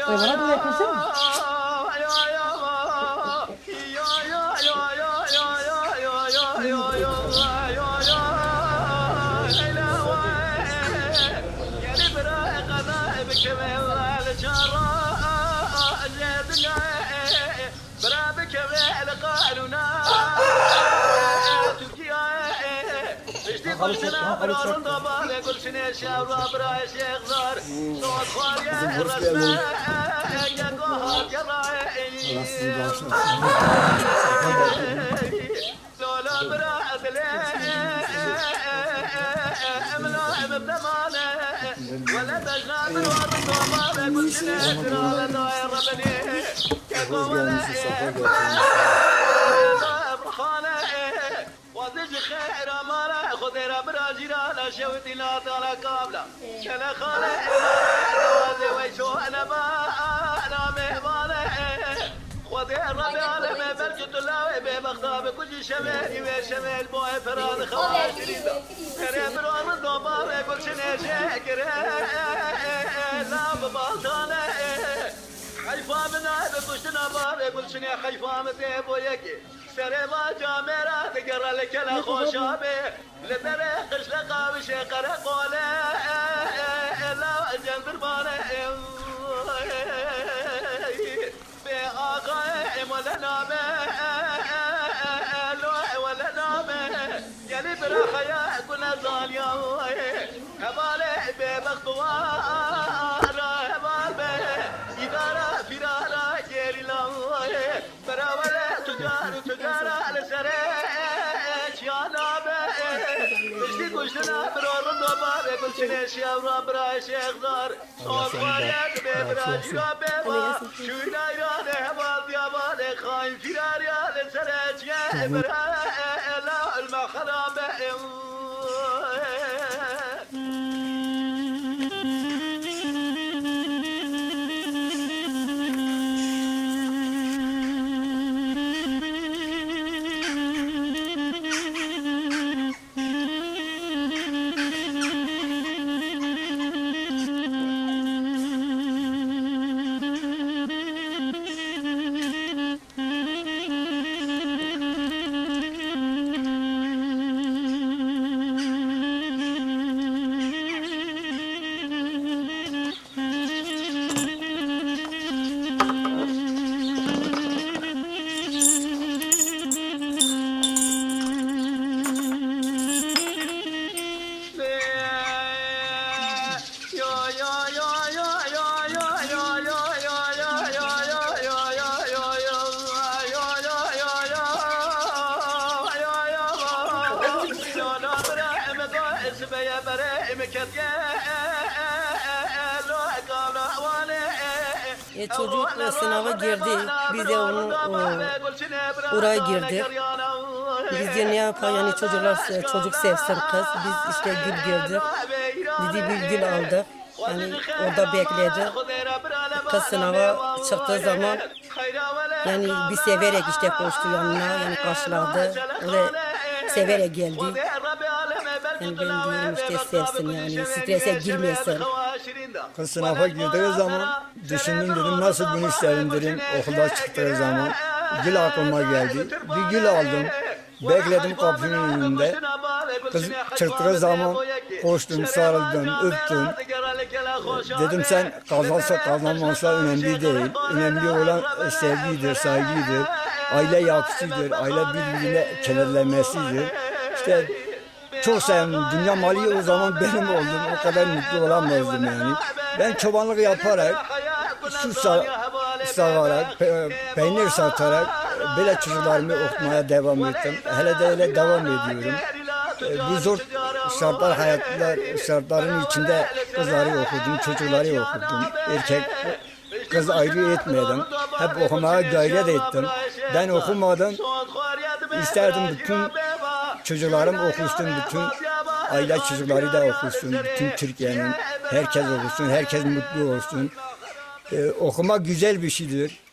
Bana da yakınsın. Çocuk sınava girdi. Biz de onu oraya girdik. Biz de ne yapalım yani çocuk sevsin kız. Biz işte gül girdik. Dedi bir gül aldık. Yani orada bekledi. Kız sınava çıktığı zaman yani bir severek işte koştu yanına. Yani karşıladı. O da severek geldi. Yani ben diyorum işte sevsin yani strese girmesin. Kız sınava girdiği zaman düşündüm dedim nasıl bunu isterim dedim okulda çıktığı zaman gül aklıma geldi. Bir gül aldım. Bekledim kapının önünde. Kız çıktığı zaman koştum, sarıldım, öptüm. Dedim sen kazansa kazanmazsa önemli değil. Önemli olan sevgidir, saygıdır. Aile yapısıdır, aile birbirine kenetlenmesidir. İşte çok sevdim. Dünya mali o zaman benim oldum. O kadar mutlu olamazdım yani. Ben çobanlık yaparak, su savarak, peynir satarak böyle çocuklarımı okumaya devam ettim. Hele de öyle devam ediyorum. Bu zor şartların içinde kızları okudum, çocukları okudum. Erkek kız ayrı etmedim. Hep okumaya gayret ettim. Ben okumadım. İsterdim bütün çocuklarım okusun, bütün aile çocukları da okusun, bütün Türkiye'nin herkes okusun, herkes mutlu olsun. Okuma güzel bir şeydir.